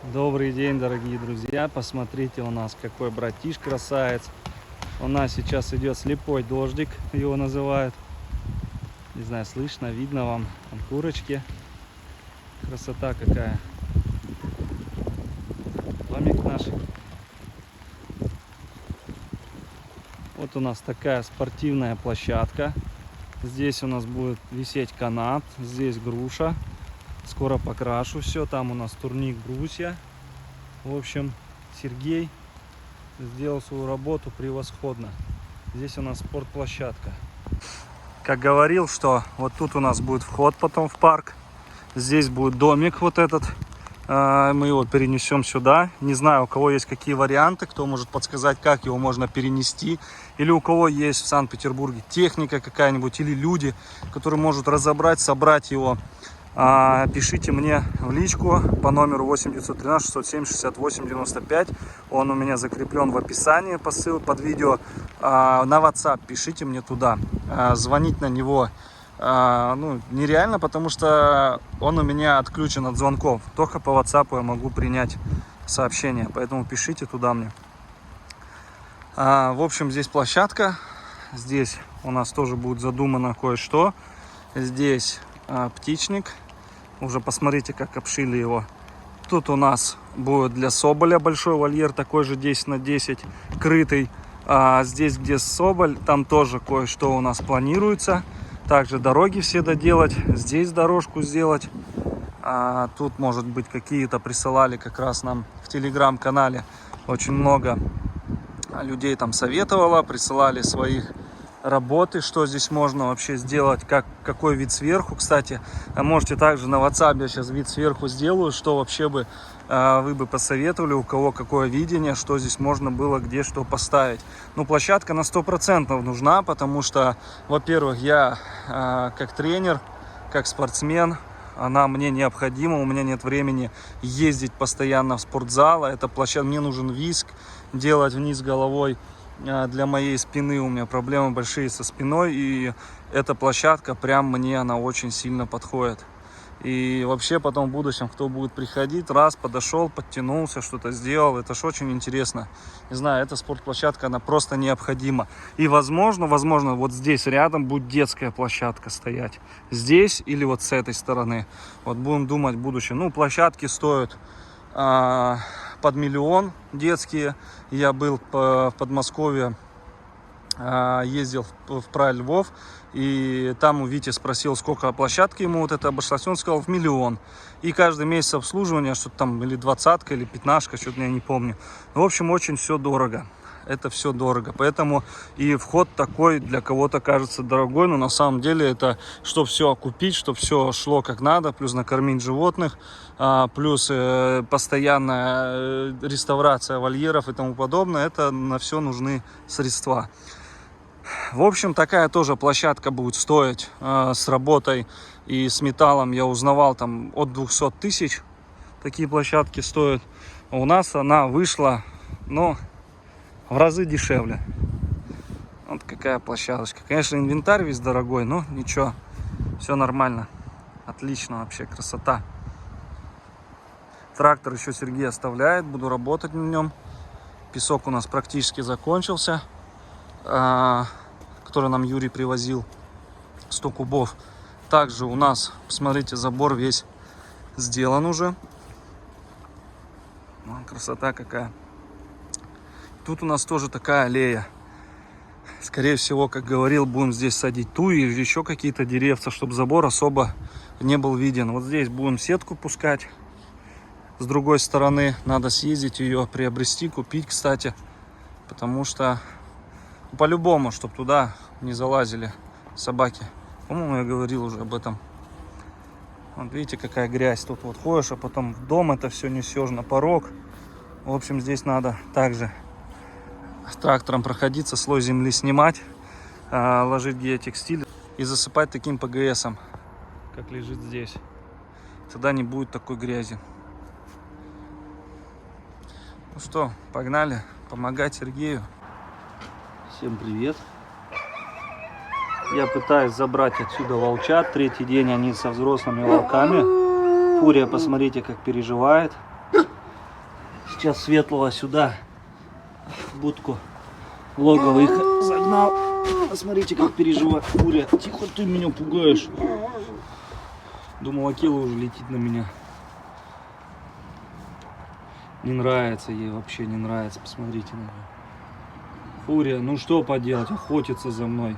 Добрый день, дорогие друзья! Посмотрите, у нас какой братиш красавец. У нас сейчас идет слепой дождик, его называют. Не знаю, слышно, видно вам. Там курочки. Красота какая. Домик наш. Вот у нас такая спортивная площадка. Здесь у нас будет висеть канат. Здесь груша. Скоро покрашу все. Там у нас турник, брусья. В общем, Сергей сделал свою работу превосходно. Здесь у нас спортплощадка. Как говорил, что вот тут у нас будет вход потом в парк. Здесь будет домик вот этот. Мы его перенесем сюда. Не знаю, у кого есть какие варианты, кто может подсказать, как его можно перенести. Или у кого есть в Санкт-Петербурге техника какая-нибудь, или люди, которые могут разобрать, собрать его. Пишите мне в личку по номеру 8-913-607-68-95. Он у меня закреплен в описании под видео. На WhatsApp пишите мне туда. Звонить на него нереально, потому что он у меня отключен от звонков. Только по WhatsApp я могу принять сообщение. Поэтому пишите туда мне. В общем, здесь площадка. Здесь у нас тоже будет задумано кое-что. Здесь птичник. Уже посмотрите, как обшили его. Тут у нас будет для соболя большой вольер, такой же 10 на 10, крытый. Здесь, где соболь, там тоже кое-что у нас планируется. Также дороги все доделать, здесь дорожку сделать. Тут, может быть, какие-то присылали как раз нам в телеграм-канале. Очень много людей там советовало, присылали своих работы, что здесь можно вообще сделать, какой вид сверху. Кстати, можете также на WhatsApp, я сейчас вид сверху сделаю, что вообще бы вы бы посоветовали, у кого какое видение, что здесь можно было, где что поставить. Ну, площадка на 100% нужна, потому что, во-первых, я как тренер, как спортсмен, она мне необходима, у меня нет времени ездить постоянно в спортзал, это площадка, мне нужен виск, делать вниз головой. Для моей спины у меня проблемы большие со спиной, и эта площадка прям мне она очень сильно подходит. И вообще потом в будущем, кто будет приходить, раз подошел, подтянулся, что-то сделал, это ж очень интересно. Не знаю, эта спортплощадка, она просто необходима. И возможно, вот здесь рядом будет детская площадка стоять. Здесь или вот с этой стороны. Вот будем думать в будущем. Ну, площадки стоят под 1 миллион детские. Я был в Подмосковье, ездил в Прай Львов, и там у Вити спросил, сколько площадки ему вот это обошлось. Он сказал, в 1 миллион. И каждый месяц обслуживания, что-то там или 20-ка, или 15-ка, что-то я не помню. В общем, очень все дорого. Это все дорого. Поэтому и вход такой для кого-то кажется дорогой, но на самом деле это, чтобы все окупить, чтобы все шло как надо, плюс накормить животных, плюс постоянная реставрация вольеров и тому подобное, это на все нужны средства. В общем, такая тоже площадка будет стоить с работой и с металлом. Я узнавал, там от 200 тысяч такие площадки стоят. У нас она вышла, в разы дешевле. Вот какая площадочка. Конечно, инвентарь весь дорогой, но ничего, все нормально. Отлично вообще, красота. Трактор еще Сергей оставляет, буду работать на нем. Песок у нас практически закончился, который нам Юрий привозил, 100 кубов. Также у нас, посмотрите, забор весь сделан уже. Красота какая. Тут у нас тоже такая аллея. Скорее всего, как говорил, будем здесь садить туи или еще какие-то деревца, чтобы забор особо не был виден. Вот здесь будем сетку пускать. С другой стороны, надо съездить ее, приобрести, купить, кстати. Потому что по-любому, чтобы туда не залазили собаки. По-моему, я говорил уже об этом. Вот видите, какая грязь. Тут вот ходишь, а потом в дом это все несешь на порог. В общем, здесь надо также с трактором проходиться, слой земли снимать, ложить геотекстиль и засыпать таким ПГСом, как лежит здесь. Тогда не будет такой грязи. Ну что, погнали помогать Сергею. Всем привет. Я пытаюсь забрать отсюда волчат. 3-й день они со взрослыми волками. Фурия, посмотрите, как переживает. Сейчас Светлого сюда, в будку, в логово их загнал. Посмотрите, как переживает фурия. Тихо, ты меня пугаешь. Думал, Акела уже летит на меня. Не нравится ей, вообще не нравится. Посмотрите на нее. Фурия, ну что поделать, охотится за мной.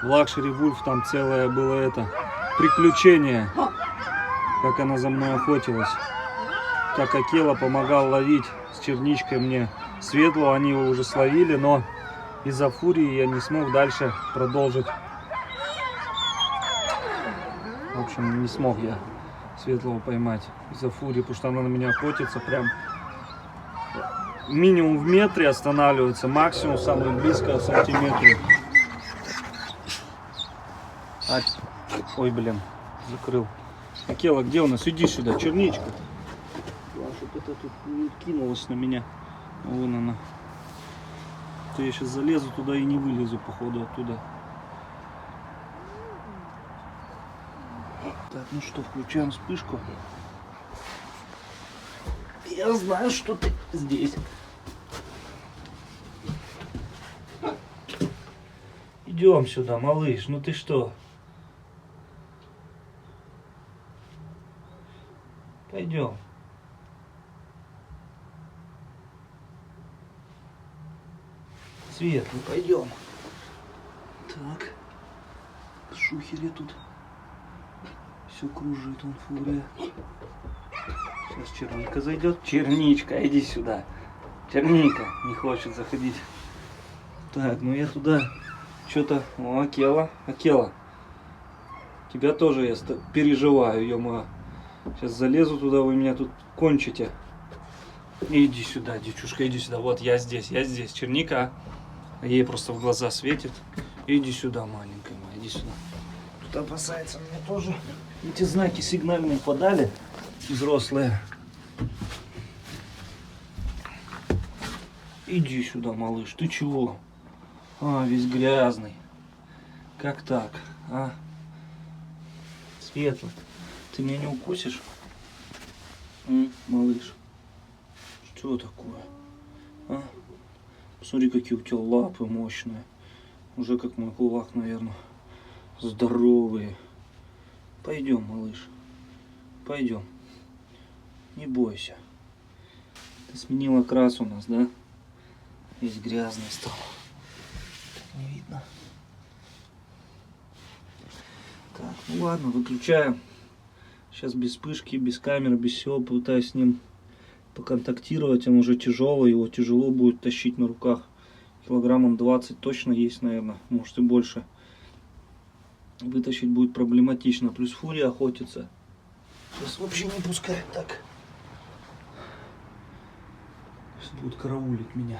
В Лакшери Вульф там целое было это приключение. Как она за мной охотилась. Как Акела помогал ловить с черничкой мне Светлого. Они его уже словили, но из-за фурии я не смог дальше продолжить. В общем, не смог я Светлого поймать из-за фурии, потому что она на меня охотится прям минимум в метре останавливается, максимум самое близко в сантиметре. Ой, блин, закрыл. Акела, где у нас? Иди сюда, черничка. Чтобы это тут не кинулась на меня. Вон она. То я сейчас залезу туда и не вылезу, походу, оттуда. Так, ну что, включаем вспышку. Я знаю, что ты здесь. Идем сюда, малыш. Ну ты что? Пойдем. Свет, ну пойдем. Так. Шухере тут. Все кружит он, фурия. Сейчас черника зайдет. Черничка, иди сюда. Черника не хочет заходить. Так, ну я туда что-то... О, Акела. Акела. Тебя тоже я переживаю, ё-моё. Сейчас залезу туда, вы меня тут кончите. Иди сюда, девчушка, иди сюда. Вот я здесь. Черника. Ей просто в глаза светит. Иди сюда, маленькая моя, иди сюда. Тут опасается меня тоже. Эти знаки сигнальные подали. Взрослые. Иди сюда, малыш. Ты чего? А, весь грязный. Как так? А? Светлый. Ты меня не укусишь? Малыш. Что такое? А? Посмотри, какие у тебя лапы мощные. Уже как мой кулак, наверное. Здоровые. Пойдем, малыш. Пойдем. Не бойся. Ты сменил окрас у нас, да? Весь грязный стал. Так не видно. Так, ну ладно, выключаем. Сейчас без вспышки, без камеры, без всего пытаюсь с ним поконтактировать. Он уже тяжелый, его тяжело будет тащить на руках. Килограммом 20 точно есть, наверное, может и больше. Вытащить будет проблематично. Плюс фурия охотится. Сейчас вообще не пускает так. Сейчас будет караулить меня.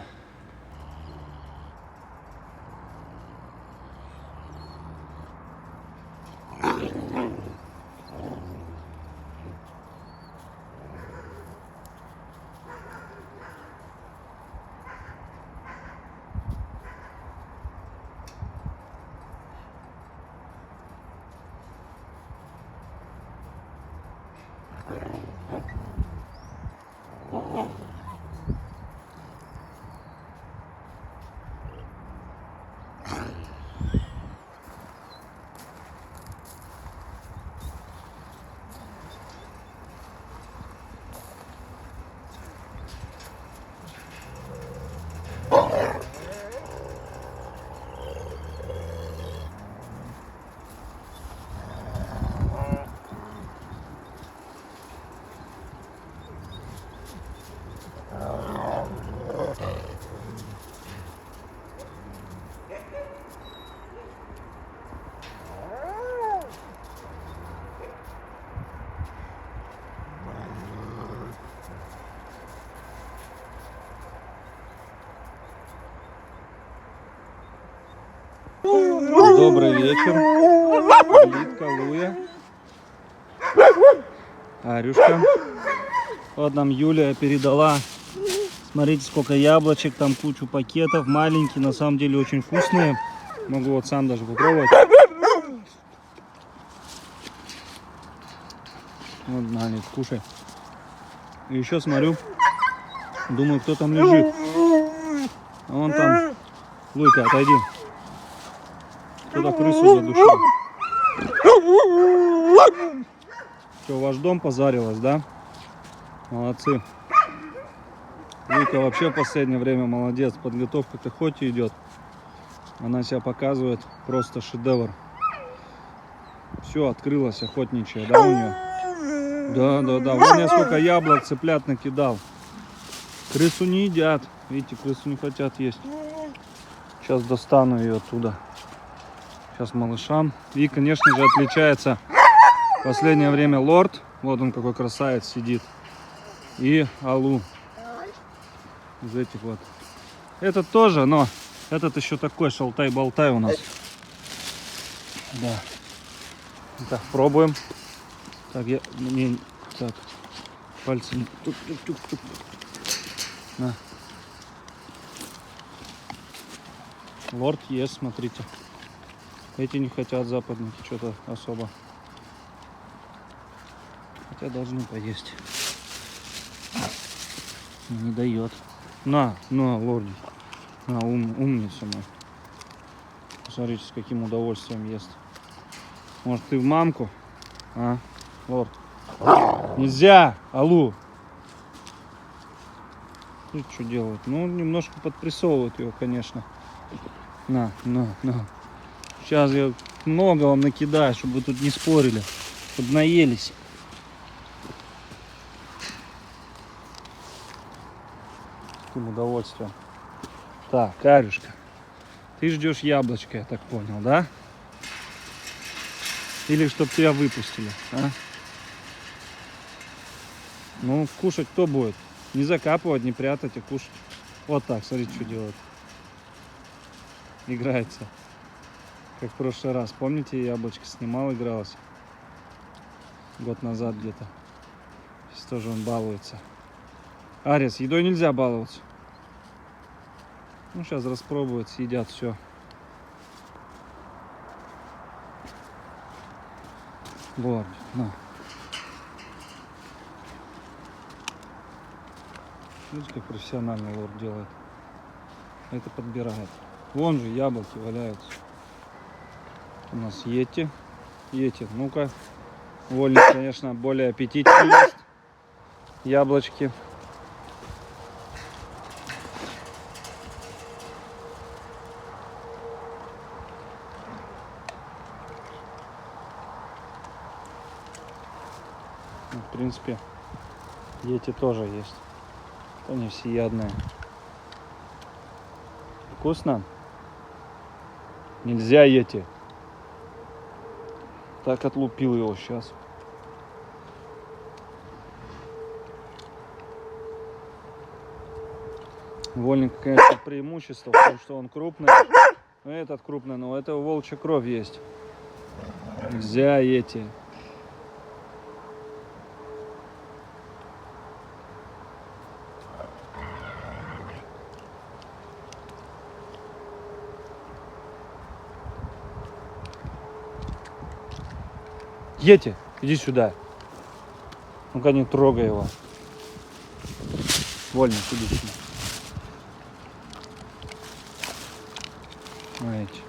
Добрый вечер. Литка, Луя. Арюшка. Вот нам Юлия передала. Смотрите, сколько яблочек, там кучу пакетов. Маленькие, на самом деле очень вкусные. Могу вот сам даже попробовать. Вот, на, Лит, кушай. И еще смотрю, Думаю, кто там лежит. А вон там. Луйка, отойди. Кто-то крысу задушил. Что, ваш дом позарилось, да? Молодцы. Луйка вообще в последнее время молодец. Подготовка к охоте идет. Она себя показывает просто шедевр. Все, открылась охотничья, да, у нее? Да. Вон я сколько яблок, цыплят накидал. Крысу не едят. Видите, крысу не хотят есть. Сейчас достану ее оттуда. Сейчас малышам. И, конечно же, отличается в последнее время лорд. Вот он какой красавец сидит. И Алу. Из этих вот. Этот тоже, но этот еще такой шалтай-болтай у нас. Да. Так, пробуем. Так, так, пальцем. Тук-тук-тук-тук. На. Лорд ест, смотрите. Эти не хотят, западники, что-то особо. Хотя должны поесть. Не дает. На, лорди. На, умница мой. Посмотрите, с каким удовольствием ест. Может, ты в мамку? А, лорд. Нельзя, Алу. Ну, что делают? Ну, немножко подпрессовывают его, конечно. На. Сейчас я много вам накидаю, чтобы вы тут не спорили. Чтобы наелись. С каким удовольствием. Так, Карюшка. Ты ждешь яблочко, я так понял, да? Или чтобы тебя выпустили, а? Ну, кушать кто будет? Не закапывать, не прятать, а кушать. Вот так, смотрите, что делает. Играется. Как в прошлый раз. Помните, яблочко снимал, игралась? Год назад где-то. Сейчас тоже он балуется. Арис, едой нельзя баловаться. Ну, сейчас распробуют, съедят все. Вот, на. Видите, как профессиональный лорд делает. Это подбирает. Вон же яблоки валяются. У нас Йети. Ну-ка. Вольник, конечно, более аппетитный есть. Яблочки. В принципе, Йети тоже есть. Они всеядные. Вкусно? Нельзя Йети. Так отлупил его сейчас. Вольник, конечно, преимущество, потому что он крупный. Этот крупный, но у этого волчья кровь есть. Нельзя Йети. Йети, иди сюда. Ну-ка, не трогай его. Вольник, иди сюда. Смотрите.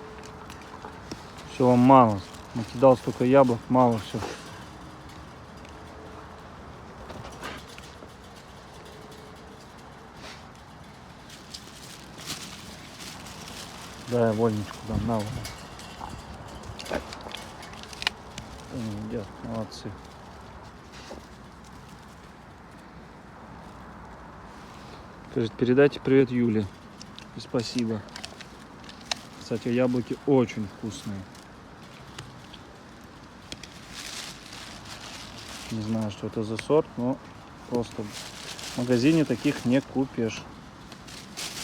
Все вам мало. Накидал столько яблок, мало все. Да, я вольничку дам, на вот. Идет, молодцы. Скажите, передайте привет Юле. И спасибо. Кстати, яблоки очень вкусные. Не знаю, что это за сорт, но просто в магазине таких не купишь.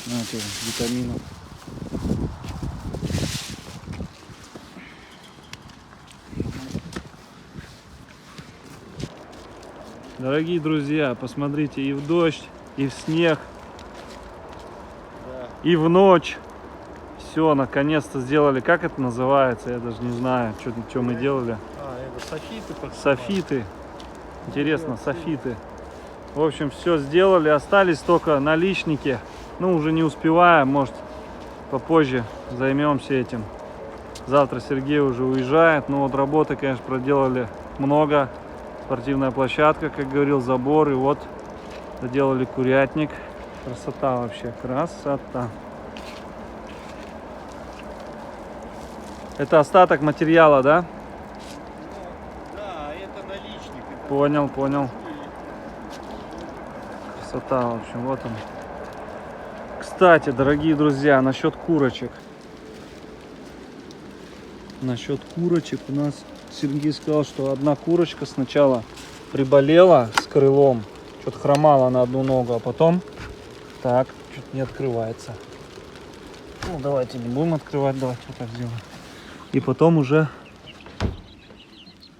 Знаете, витаминов. Дорогие друзья, посмотрите, и в дождь, и в снег, да, и в ночь. Все, наконец-то сделали. Как это называется? Я даже не знаю, что мы делали. Это софиты. Софиты. Интересно, софиты. В общем, все сделали. Остались только наличники. Ну, уже не успеваем. Может, попозже займемся этим. Завтра Сергей уже уезжает. Но вот работы, конечно, проделали много. Спортивная площадка, как говорил, забор. И вот доделали курятник. Красота вообще. Красота. Это остаток материала, да? Да, это наличник. Это Понял, понял. Красота, в общем, вот он. Кстати, дорогие друзья, насчет курочек. Насчет курочек у нас Сергей сказал, что одна курочка сначала приболела с крылом, что-то хромала на одну ногу, а потом так, что-то не открывается. Ну, давайте не будем открывать, давайте вот так сделаем. И потом уже,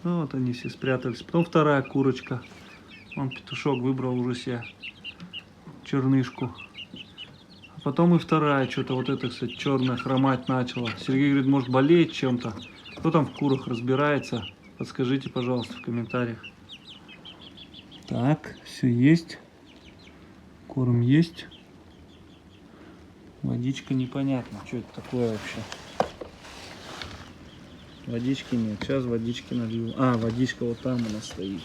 ну, вот они все спрятались. Потом вторая курочка. Вон петушок выбрал уже себе чернышку. А потом и вторая, что-то вот эта, кстати, черная хромать начала. Сергей говорит, может болеет чем-то. Кто там в курах разбирается? Подскажите, пожалуйста, в комментариях. Так, все есть. Корм есть. Водичка непонятно, что это такое вообще. Водички нет. Сейчас водички налью. А, водичка вот там у нас стоит.